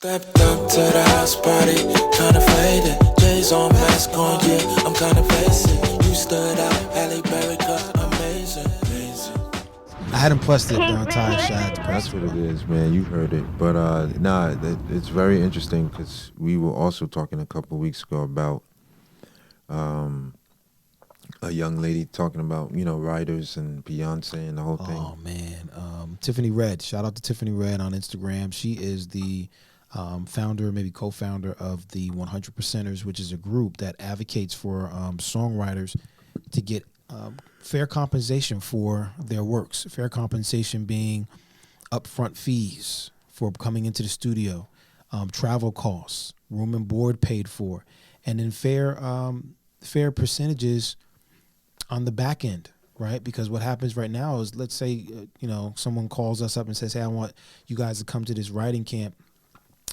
Stepped up to the house party, kinda faded. J's on mask on, yeah, I'm kinda basic. You stood out, Halle Berry cut, amazing, amazing. I hadn't pressed it the entire shot. That's what it is, man. You heard it. But it's very interesting because we were also talking a couple of weeks ago about a young lady talking about, writers and Beyonce and the whole thing. Oh, man. Tiffany Red. Shout out to Tiffany Red on Instagram. She is the founder, maybe co-founder of the 100 Percenters, which is a group that advocates for songwriters to get fair compensation for their works. Fair compensation being upfront fees for coming into the studio, travel costs, room and board paid for, and then fair percentages on the back end, right? Because what happens right now is, let's say, someone calls us up and says, hey, I want you guys to come to this writing camp,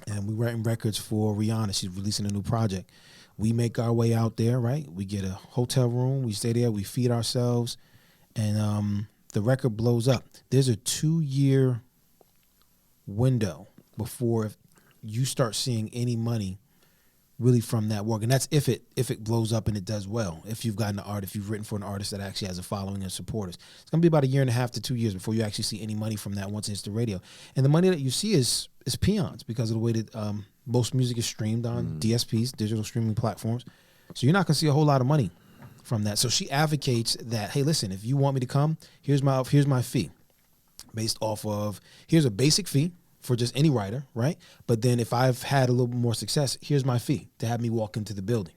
and we're writing records for Rihanna. She's releasing a new project. We make our way out there, right? We get a hotel room. We stay there. We feed ourselves, and the record blows up. There's a 2-year window before you start seeing any money really from that work, and that's if it blows up and it does well. If you've gotten if you've written for an artist that actually has a following and supporters, it's gonna be about 1.5 to 2 years before you actually see any money from that once it hits the radio. And the money that you see is peons because of the way that most music is streamed on DSPs, digital streaming platforms. So you're not gonna see a whole lot of money from that. So she advocates that, hey, listen, if you want me to come, here's my fee, based off of, here's a basic fee for just any writer, right? But then if I've had a little bit more success, here's my fee to have me walk into the building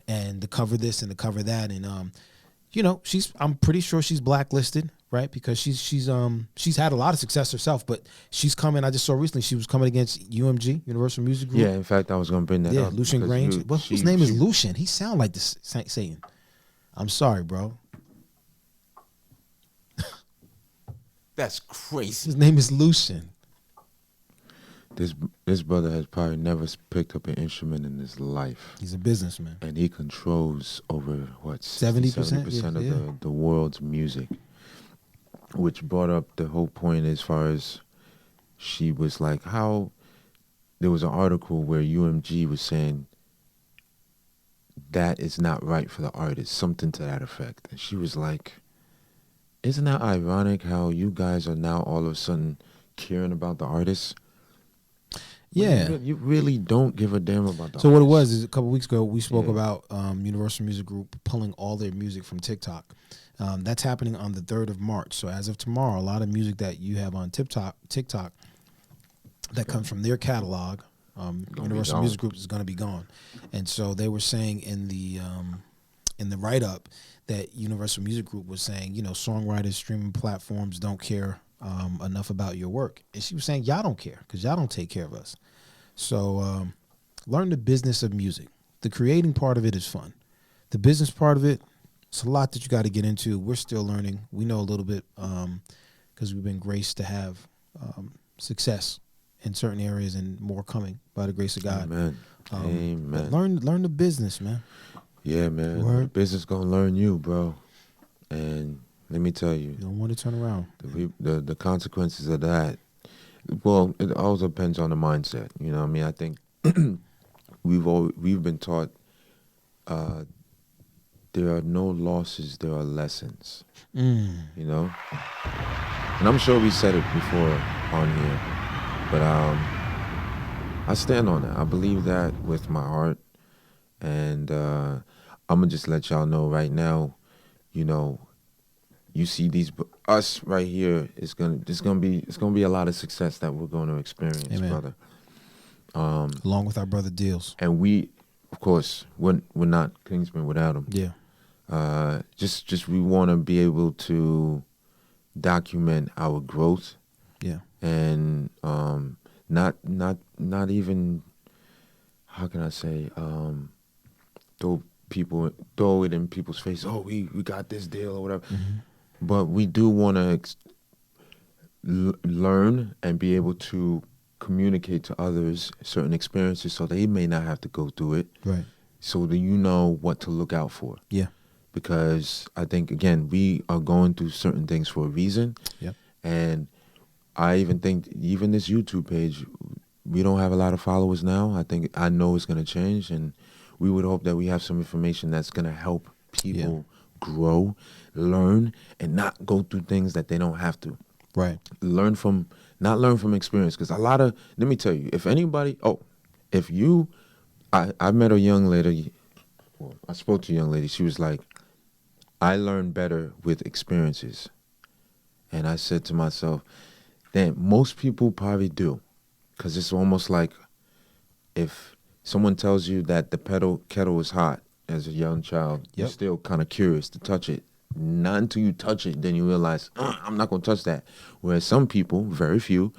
and to cover this and to cover that. And I'm pretty sure she's blacklisted, right? Because she's had a lot of success herself, but she's coming. I just saw recently she was coming against UMG, Universal Music Group. Yeah, in fact, I was going to bring that up. Yeah, Lucian Grange. His name is Lucian. He sounds like this Satan. I'm sorry, bro. That's crazy. His name is Lucian. This brother has probably never picked up an instrument in his life. He's a businessman. And he controls over, 70% of the world's music. Which brought up the whole point as far as she was like, how there was an article where UMG was saying that is not right for the artist, something to that effect. And she was like, isn't that ironic how you guys are now all of a sudden caring about the artists? Yeah. You really don't give a damn about that. So what it was is a couple weeks ago we spoke about Universal Music Group pulling all their music from TikTok. That's happening on the 3rd of March. So as of tomorrow, a lot of music that you have on TikTok that comes from their catalog, Universal Music Group, is going to be gone. And so they were saying in the write-up that Universal Music Group was saying, songwriters, streaming platforms don't care enough about your work. And she was saying, y'all don't care because y'all don't take care of us. So learn the business of music. The creating part of it is fun. The business part of it, it's a lot that you got to get into. We're still learning. We know a little bit because we've been graced to have success in certain areas and more coming by the grace of God. Amen. Amen. Learn the business, man. Yeah, man. The business going to learn you, bro. And let me tell you. You don't want to turn around. The consequences of that, well, it also depends on the mindset. You know what I mean? I think we've been taught there are no losses, there are lessons. You know? And I'm sure we said it before on here, but I stand on it. I believe that with my heart. And I'm going to just let y'all know right now, you see us right here. It's gonna be a lot of success that we're going to experience, Amen. Brother. Along with our brother Deals, and we, of course, we're not Kingsmen without him. Yeah. Just we want to be able to document our growth. Yeah. And not even, how can I say, throw it in people's face. Oh, we got this deal or whatever. Mm-hmm. But we do want to learn and be able to communicate to others certain experiences so they may not have to go through it. Right. So that you know what to look out for. Yeah. Because I think, again, we are going through certain things for a reason. Yep. And I even think, even this YouTube page, we don't have a lot of followers now. I know it's gonna change, and we would hope that we have some information that's gonna help people grow, learn, and not go through things that they don't have to. Right. Learn from experience, because let me tell you, I met a young lady. Well, I spoke to a young lady. She was like, I learn better with experiences. And I said to myself, damn, most people probably do. Because it's almost like if someone tells you that the kettle is hot as a young child, you're still kind of curious to touch it. Not until you touch it, then you realize, I'm not going to touch that. Whereas some people, very few,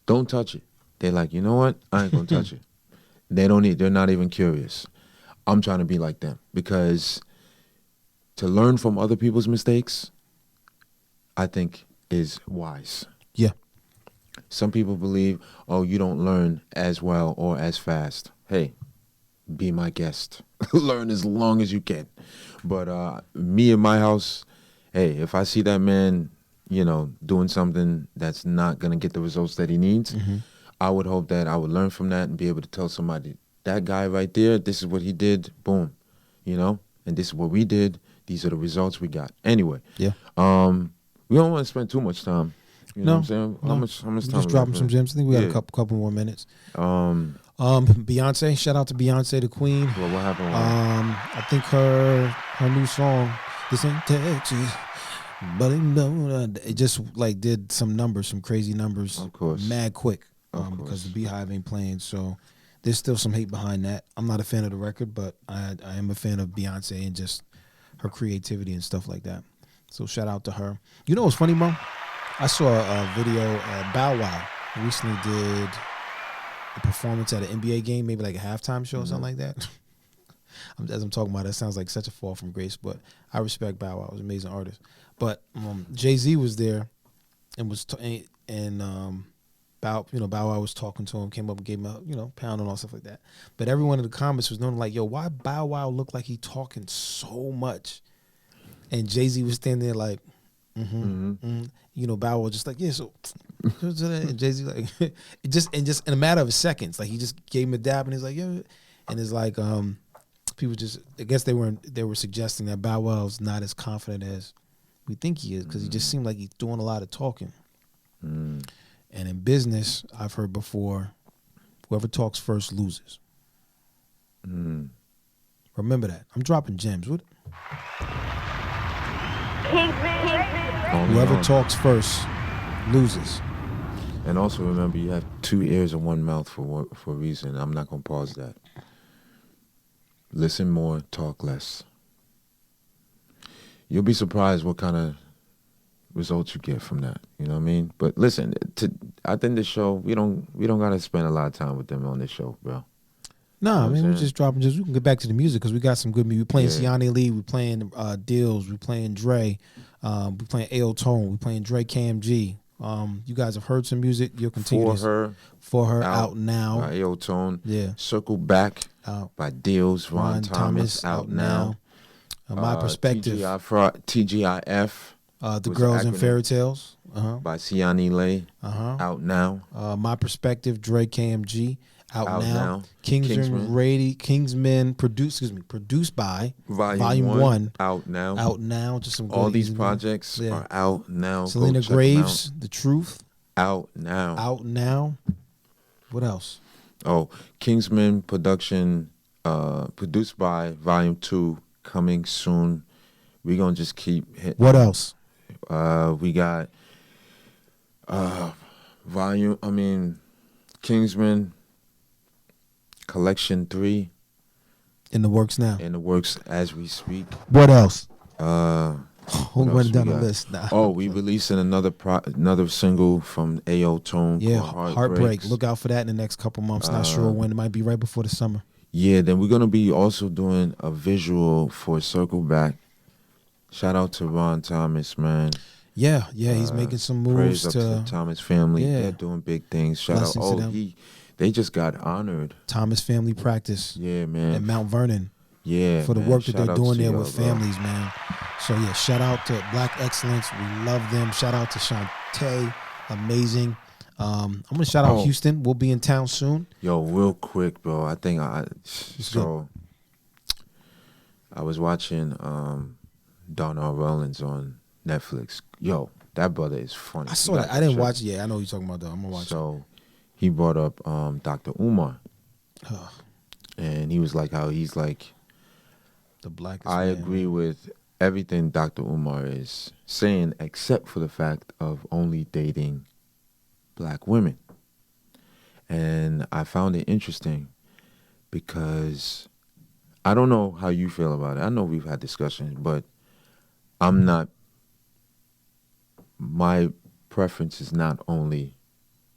don't touch it. They're like, you know what? I ain't going to touch it. They're not even curious. I'm trying to be like them, because to learn from other people's mistakes, I think, is wise. Yeah. Some people believe, you don't learn as well or as fast. Hey, be my guest. Learn as long as you can. But me in my house, hey, if I see that man, doing something that's not going to get the results that he needs, I would hope that I would learn from that and be able to tell somebody, that guy right there, this is what he did, boom, and this is what we did. These are the results we got. Anyway, yeah. We don't want to spend too much time. You know what I'm saying? No. How much time? Just dropping some gems. I think we got a couple more minutes. Beyonce, shout out to Beyonce, the queen. Well, what happened? I think her new song, This Ain't Texas, but it just like did some numbers, some crazy numbers. Of course. Mad quick. Because the Beehive ain't playing, so there's still some hate behind that. I'm not a fan of the record, but I am a fan of Beyonce and just her creativity and stuff like that. So shout out to her. You know what's funny, bro? I saw a video. Bow Wow recently did a performance at an NBA game, maybe like a halftime show or something like that. As I'm talking about, that sounds like such a fall from grace, but I respect Bow Wow. He was an amazing artist. But Jay-Z was there and was Bow Wow was talking to him, came up and gave him a, pound and all stuff like that. But everyone in the comments was known like, yo, why Bow Wow look like he talking so much? And Jay-Z was standing there like, Bow Wow just like, yeah, so, and Jay-Z like, just in a matter of seconds, like he just gave him a dab and he's like, yeah. And it's like, people just, I guess they were suggesting that Bow Wow's not as confident as we think he is, because he just seemed like he's doing a lot of talking. And in business, I've heard before, whoever talks first loses. Remember that. I'm dropping gems. Whoever talks first loses. And also remember, you have 2 ears and 1 mouth for a reason. I'm not going to pause that. Listen more, talk less. You'll be surprised what kind of results you get from that. You know what I mean? But listen, I think this show, we don't gotta spend a lot of time with them on this show, bro. No, man, we're just dropping. We can get back to the music because we got some good music. We're playing Siani Lee, we're playing Deals, we're playing Dre, we're playing A.O. Tone, we're playing Dre KMG. You guys have heard some music. You'll continue For her out now. By A.O. Tone. Yeah. Circle Back out by Deals, Ron Thomas out now. My Perspective. TGIF. The Girls in Fairy Tales. By Siani Lee. Out now. My Perspective, Dre KMG. Out now. Kingsmen produced by Volume 1. Out now. Out now. Just some good all these projects are out now. Selena Graves, The Truth. Out now. Out now. What else? Oh, Kingsmen production, produced by Volume 2, coming soon. We're gonna just keep hitting. What else? We got Kingsman Collection 3 in the works now. In the works as we speak. What else? Who running down the list now? Oh, we releasing another single from A.O. Tone. Yeah, Heartbreak. Look out for that in the next couple months. Not sure when. It might be right before the summer. Yeah, then we're gonna be also doing a visual for Circle Back. Shout out to Ron Thomas, man. Yeah, he's making some moves praise up to the Thomas family. Yeah. They're doing big things. Shout Blessings out. to them. They just got honored. Thomas Family Practice. Yeah, man. In Mount Vernon. Yeah, for the work that they're doing there with bro. families, man. So yeah, shout out to Black Excellence. We love them. Shout out to Shantae. Amazing. I'm gonna shout out Houston. We'll be in town soon. Yo, real quick, bro. I think I was watching Darnell Rollins on Netflix. Yo, that brother is funny. I saw that. I didn't watch it yet. I know what you're talking about, though. I'm gonna watch it. So he brought up Dr. Umar. And he was like how he's like the blackest I man. agree with everything Dr. Umar is saying, except for the fact of only dating black women. And I found it interesting because I don't know how you feel about it. I know we've had discussions, but my preference is not only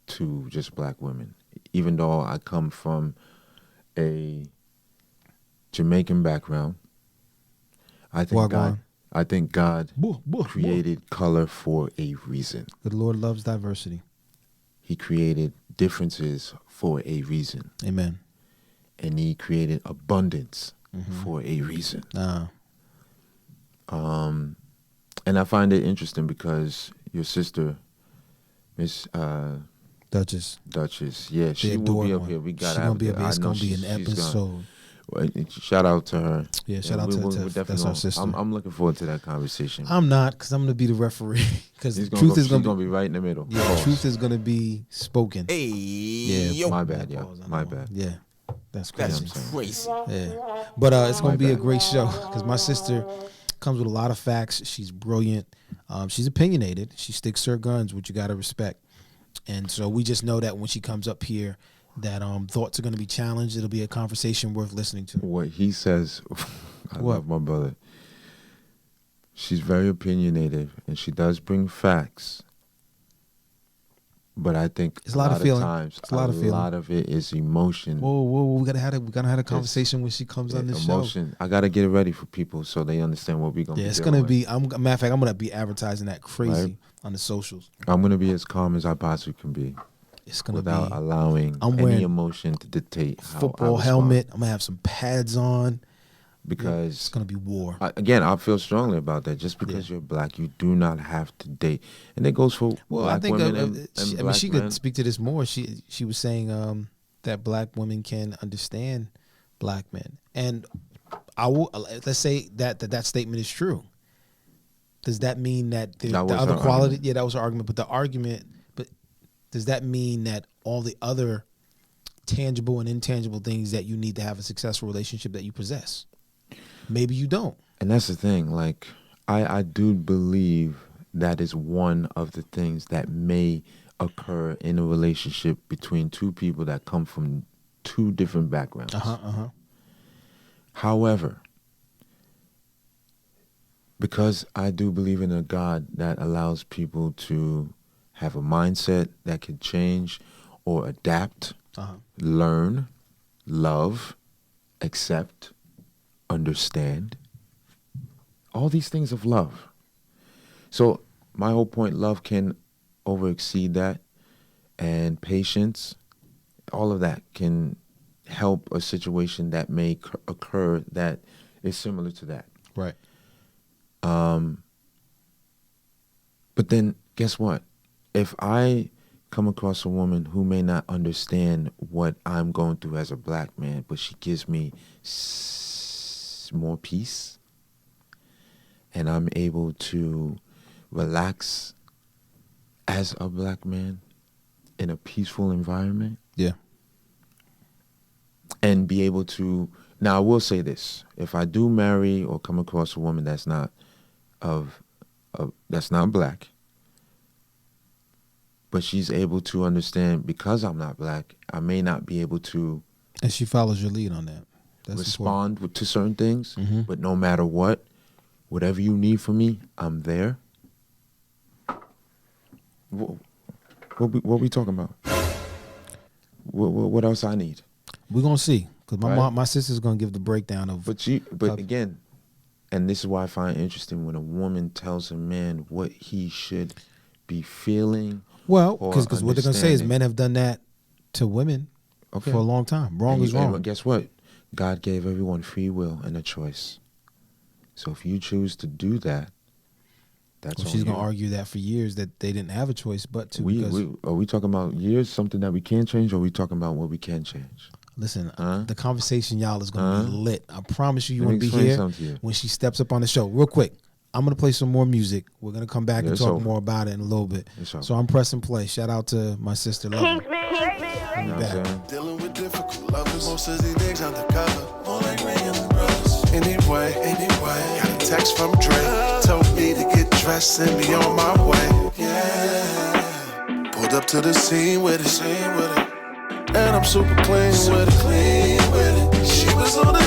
to just black women. Even though I come from a Jamaican background, I think God created color for a reason. The Lord loves diversity. He created differences for a reason. Amen. And he created abundance for a reason. And I find it interesting because your sister, Miss Duchess, yeah, she will be up here. We got to be. It's gonna be an episode. Shout out to her. Yeah, shout out to her. That's our sister. I'm looking forward to that conversation. I'm not, because I'm gonna be the referee. Because the truth is gonna be right in the middle. Yeah, the truth is gonna be spoken. Hey, yeah, my bad, yeah, my bad. Yeah, that's crazy. That's crazy. Yeah, but it's gonna be a great show because my sister comes with a lot of facts. She's brilliant. She's opinionated. She sticks to her guns, which you gotta respect. And so we just know that when she comes up here, that thoughts are going to be challenged. It'll be a conversation worth listening to. What he says, I love my brother. She's very opinionated, and she does bring facts. But I think it's a lot of feeling. Times, a lot of it is emotion. Whoa! We gotta have a conversation when she comes on the show. I gotta get it ready for people so they understand what we're gonna. Yeah, it's gonna be. Matter of fact, I'm gonna be advertising that crazy on the socials. I'm gonna be as calm as I possibly can be. It's gonna without allowing any emotion to dictate how football helmet. I'm gonna have some pads on. Because it's going to be war. I feel strongly about that. Just because you're black, you do not have to date. And it goes for black women and black men. She could speak to this more. She was saying that black women can understand black men. And let's say that statement is true. Does that mean that the other quality? Argument. Yeah, that was her argument. But does that mean that all the other tangible and intangible things that you need to have a successful relationship that you possess? Maybe you don't. And that's the thing. Like, I do believe that is one of the things that may occur in a relationship between two people that come from two different backgrounds. However, because I do believe in a God that allows people to have a mindset that can change or adapt, learn, love, accept, understand, all these things of love. So my whole point, love can overexceed that, and patience, all of that can help a situation that may occur that is similar to that. Right. But then guess what? If I come across a woman who may not understand what I'm going through as a black man, but she gives me more peace, and I'm able to relax as a black man in a peaceful environment. Yeah. And be able to, now I will say this, if I do marry or come across a woman that's not that's not black, but she's able to understand because I'm not black, I may not be able to. And she follows your lead on that. That's respond to certain things, but no matter what, whatever you need from me, I'm there. What we talking about? What else I need? We're gonna see, because my sister's gonna give the breakdown of. But again, and this is why I find it interesting when a woman tells a man what he should be feeling. Well, because what they're gonna say is men have done that to women for a long time. Wrong is wrong. Guess what? God gave everyone free will and a choice. So if you choose to do that, That's Well, on she's you. gonna argue that for years that they didn't have a choice but to. Are we talking about years, something that we can't change, or are we talking about what we can change? Listen, the conversation, y'all, is gonna be lit. I promise you, Let me want to be explain here something to you. when she steps up on the show. Real quick, I'm gonna play some more music. We're gonna come back and it's talk over. more about it in a little bit. It's over. So I'm pressing play. Shout out to my sister. Love you. You know what I'm saying? Dealing with difficult lovers, most of these niggas undercover. More like Ray and the brothers. Anyway, got a text from Dre. Told me to get dressed, send me on my way. Yeah. Pulled up to the scene with it. And I'm super clean with it. She was on the